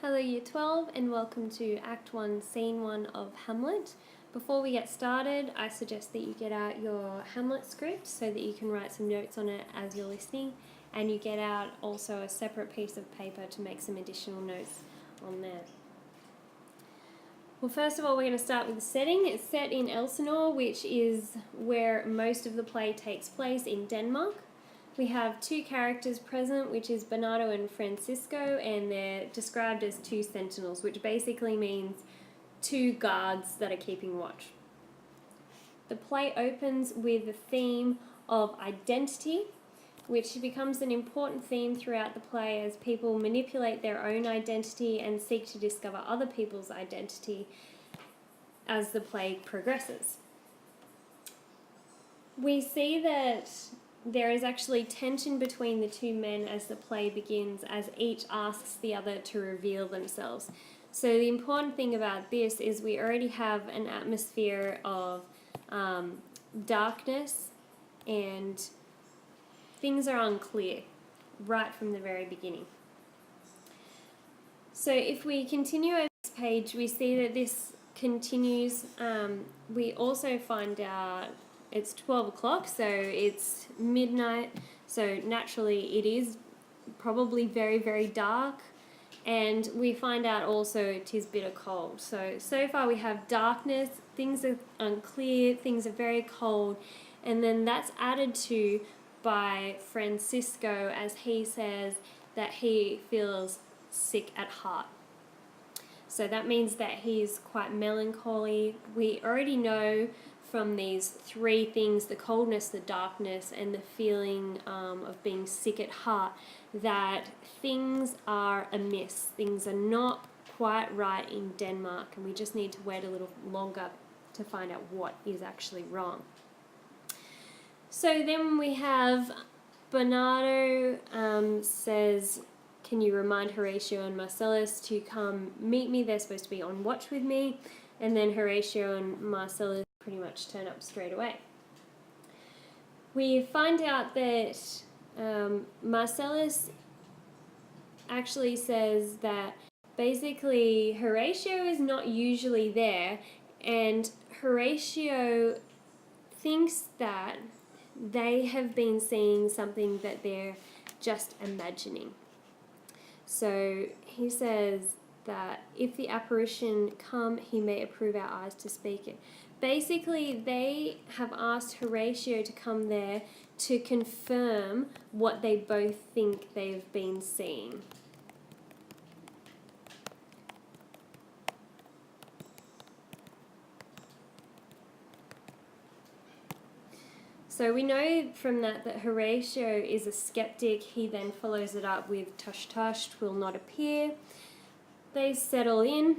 Hello Year 12 and welcome to Act 1, Scene 1 of Hamlet. Before we get started, I suggest that you get out your Hamlet script so that you can write some notes on it as you're listening, and you get out also a separate piece of paper to make some additional notes on there. Well, first of all, we're going to start with the setting. It's set in Elsinore, which is where most of the play takes place in Denmark. We have two characters present, which is Bernardo and Francisco, and they're described as two sentinels, which basically means two guards that are keeping watch. The play opens with the theme of identity, which becomes an important theme throughout the play as people manipulate their own identity and seek to discover other people's identity as the play progresses. We see that there is actually tension between the two men as the play begins, as each asks the other to reveal themselves. So the important thing about this is we already have an atmosphere of darkness, and things are unclear right from the very beginning. So if we continue over this page, we see that this continues. We also find out it's 12 o'clock, so it's midnight, so naturally it is probably very, very dark, and we find out also it is bitter cold. So far we have darkness, things are unclear, things are very cold, and then that's added to by Francisco as he says that he feels sick at heart. So that means that he's quite melancholy. We already know from these three things, the coldness, the darkness, and the feeling of being sick at heart, that things are amiss. Things are not quite right in Denmark, and we just need to wait a little longer to find out what is actually wrong. So then we have Bernardo says, can you remind Horatio and Marcellus to come meet me? They're supposed to be on watch with me. And then Horatio and Marcellus pretty much turn up straight away. We find out that Marcellus actually says that basically Horatio is not usually there, and Horatio thinks that they have been seeing something that they're just imagining. So he says that if the apparition come, he may approve our eyes to speak it. Basically, they have asked Horatio to come there to confirm what they both think they've been seeing. So we know from that Horatio is a skeptic. He then follows it up with tush tush, 'twill not appear. They settle in.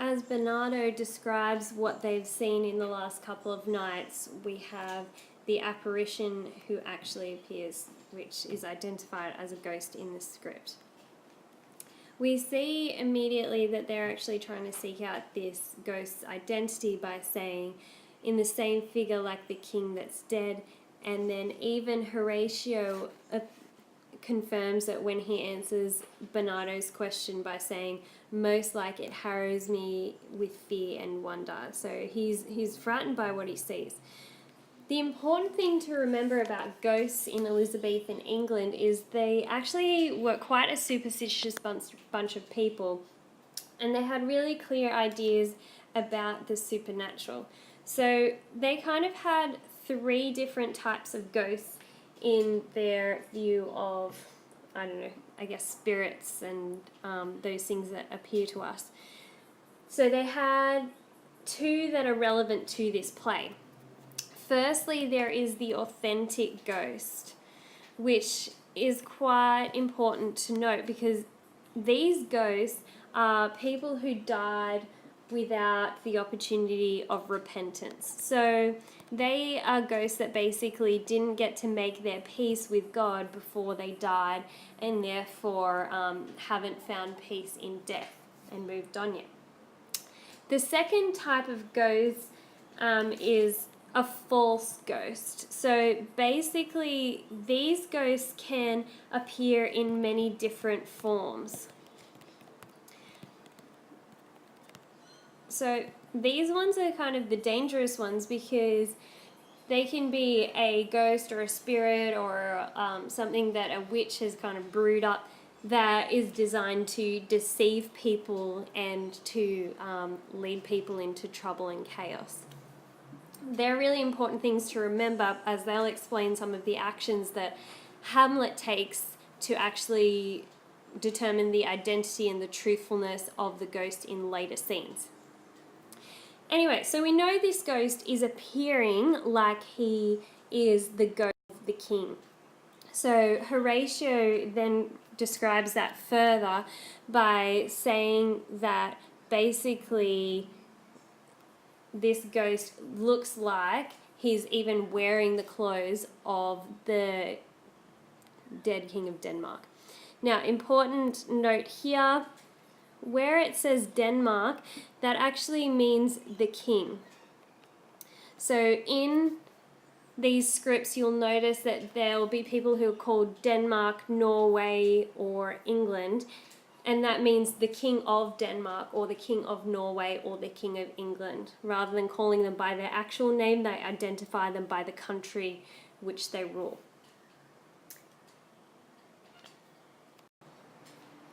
As Bernardo describes what they've seen in the last couple of nights, we have the apparition who actually appears, which is identified as a ghost in the script. We see immediately that they're actually trying to seek out this ghost's identity by saying, in the same figure like the king that's dead, and then even Horatio confirms it when he answers Bernardo's question by saying, most like it harrows me with fear and wonder. So he's frightened by what he sees. The important thing to remember about ghosts in Elizabethan England is they actually were quite a superstitious bunch of people, and they had really clear ideas about the supernatural. So they kind of had three different types of ghosts in their view of, I don't know, I guess spirits and those things that appear to us. So they had two that are relevant to this play. Firstly, there is the authentic ghost, which is quite important to note because these ghosts are people who died without the opportunity of repentance. So they are ghosts that basically didn't get to make their peace with God before they died, and therefore haven't found peace in death and moved on yet. The second type of ghost is a false ghost. So basically these ghosts can appear in many different forms. So these ones are kind of the dangerous ones because they can be a ghost or a spirit or something that a witch has kind of brewed up that is designed to deceive people and to lead people into trouble and chaos. They're really important things to remember, as they'll explain some of the actions that Hamlet takes to actually determine the identity and the truthfulness of the ghost in later scenes. Anyway, so we know this ghost is appearing like he is the ghost of the king. So Horatio then describes that further by saying that basically this ghost looks like he's even wearing the clothes of the dead king of Denmark. Now, important note here, where it says Denmark, that actually means the king. So in these scripts, you'll notice that there will be people who are called Denmark, Norway, or England, and that means the king of Denmark or the king of Norway or the king of England. Rather than calling them by their actual name, they identify them by the country which they rule.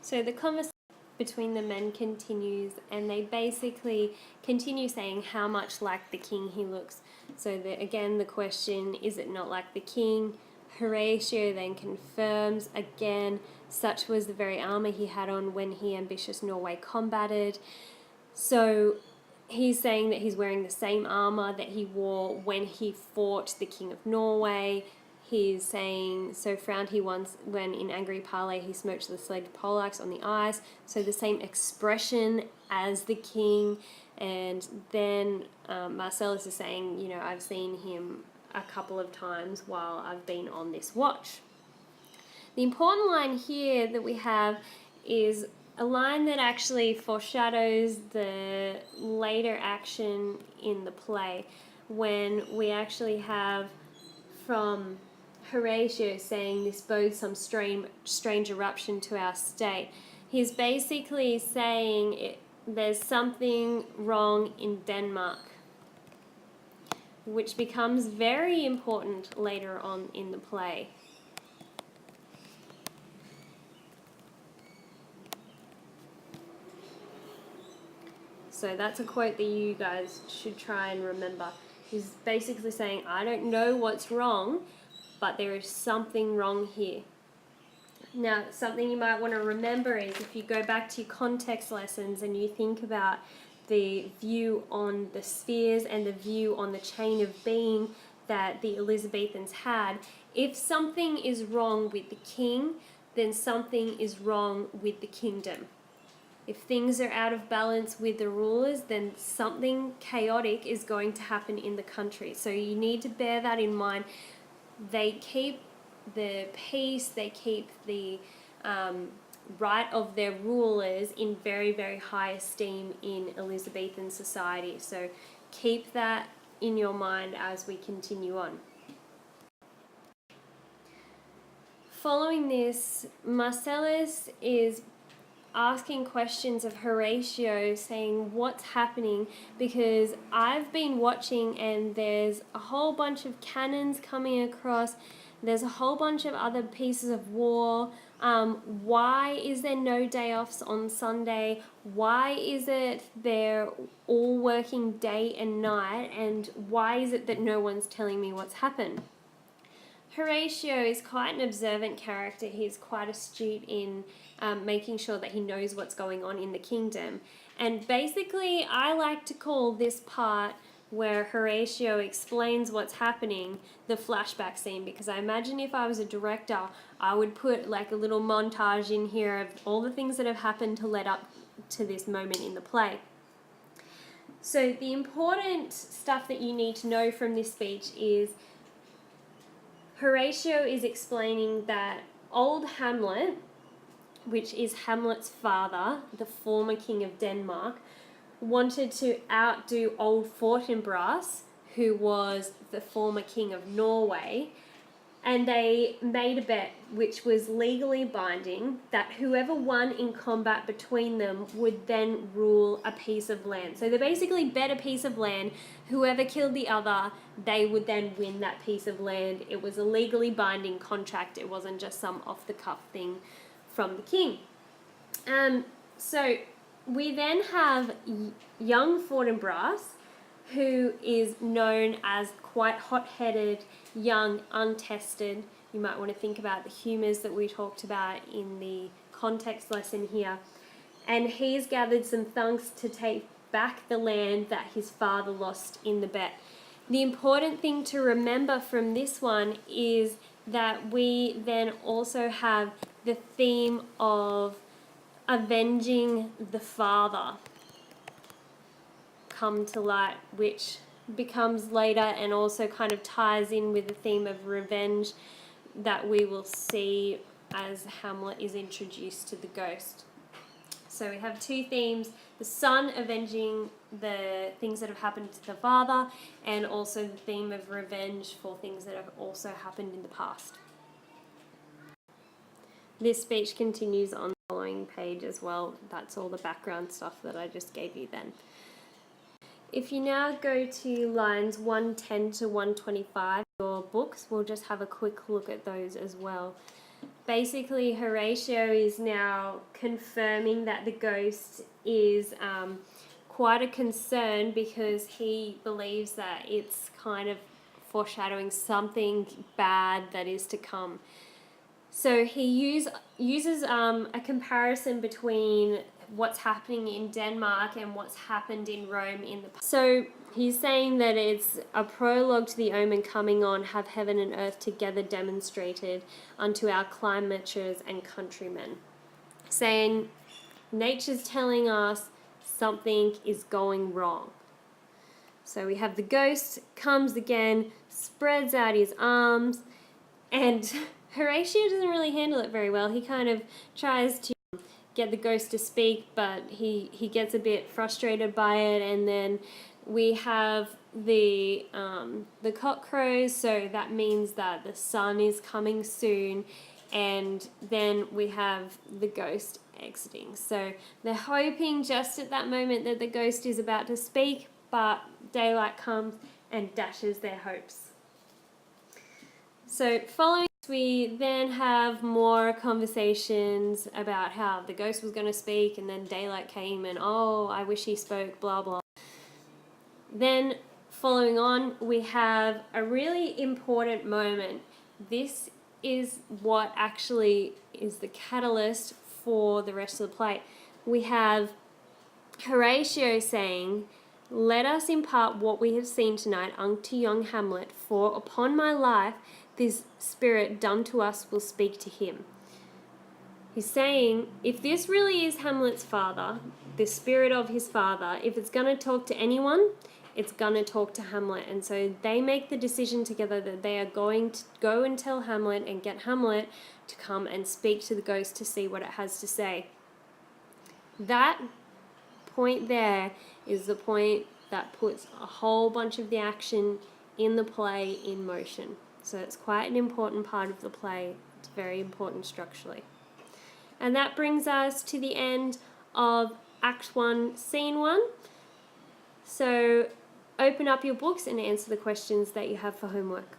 So the conversation between the men continues, and they basically continue saying how much like the king he looks. So again, the question, is it not like the king? Horatio then confirms again, such was the very armour he had on when he, ambitious Norway, combated. So he's saying that he's wearing the same armour that he wore when he fought the king of Norway. He's saying, so frowned he once when in angry parley he smote the slated poleaxe on the ice. So the same expression as the king. And then Marcellus is saying, you know, I've seen him a couple of times while I've been on this watch. The important line here that we have is a line that actually foreshadows the later action in the play, when we actually have from Horatio saying this bodes some strange eruption to our state. He's basically saying there's something wrong in Denmark, which becomes very important later on in the play. So that's a quote that you guys should try and remember. He's basically saying, I don't know what's wrong, but there is something wrong here. Now, something you might want to remember is if you go back to your context lessons and you think about the view on the spheres and the view on the chain of being that the Elizabethans had, if something is wrong with the king, then something is wrong with the kingdom. If things are out of balance with the rulers, then something chaotic is going to happen in the country. So you need to bear that in mind. They keep the peace, they keep the right of their rulers in very, very high esteem in Elizabethan society. So keep that in your mind as we continue on. Following this, Marcellus is asking questions of Horatio, saying what's happening, because I've been watching and there's a whole bunch of cannons coming across, there's a whole bunch of other pieces of war. Why is there no day offs on Sunday? Why is it they're all working day and night, and why is it that no one's telling me what's happened? Horatio is quite an observant character. He's quite astute in making sure that he knows what's going on in the kingdom. And basically, I like to call this part where Horatio explains what's happening the flashback scene, because I imagine if I was a director, I would put like a little montage in here of all the things that have happened to lead up to this moment in the play. So the important stuff that you need to know from this speech is Horatio is explaining that old Hamlet, which is Hamlet's father, the former king of Denmark, wanted to outdo old Fortinbras, who was the former king of Norway, and they made a bet which was legally binding that whoever won in combat between them would then rule a piece of land. So they basically bet a piece of land. Whoever killed the other, they would then win that piece of land. It was a legally binding contract. It wasn't just some off-the-cuff thing from the king. So we then have young Fortinbras, who is known as quite hot-headed, young, untested. You might want to think about the humours that we talked about in the context lesson here. And he's gathered some thugs to take back the land that his father lost in the bet. The important thing to remember from this one is that we then also have the theme of avenging the father come to light, which becomes later and also kind of ties in with the theme of revenge that we will see as Hamlet is introduced to the ghost. So we have two themes: the son avenging the things that have happened to the father, and also the theme of revenge for things that have also happened in the past. This speech continues on the following page as well. That's all the background stuff that I just gave you then. If you now go to lines 110 to 125 in your books, we'll just have a quick look at those as well. Basically, Horatio is now confirming that the ghost is quite a concern, because he believes that it's kind of foreshadowing something bad that is to come. So he uses a comparison between what's happening in Denmark and what's happened in Rome in the past. So he's saying that it's a prologue to the omen coming on, have heaven and earth together demonstrated unto our climatures and countrymen. Saying nature's telling us something is going wrong. So we have the ghost comes again, spreads out his arms, and Horatio doesn't really handle it very well. He kind of tries to get the ghost to speak, but he gets a bit frustrated by it, and then we have the cock crows, so that means that the sun is coming soon, and then we have the ghost exiting. So they're hoping just at that moment that the ghost is about to speak, but daylight comes and dashes their hopes. So following, we then have more conversations about how the ghost was going to speak, and then daylight came and, oh, I wish he spoke, blah, blah. Then following on, we have a really important moment. This is what actually is the catalyst for the rest of the play. We have Horatio saying, "Let us impart what we have seen tonight unto young Hamlet, for upon my life this spirit done to us will speak to him." He's saying, if this really is Hamlet's father, the spirit of his father, if it's going to talk to anyone, it's going to talk to Hamlet. And so they make the decision together that they are going to go and tell Hamlet and get Hamlet to come and speak to the ghost to see what it has to say. That point there is the point that puts a whole bunch of the action in the play in motion. So it's quite an important part of the play. It's very important structurally. And that brings us to the end of Act 1, Scene 1. So open up your books and answer the questions that you have for homework.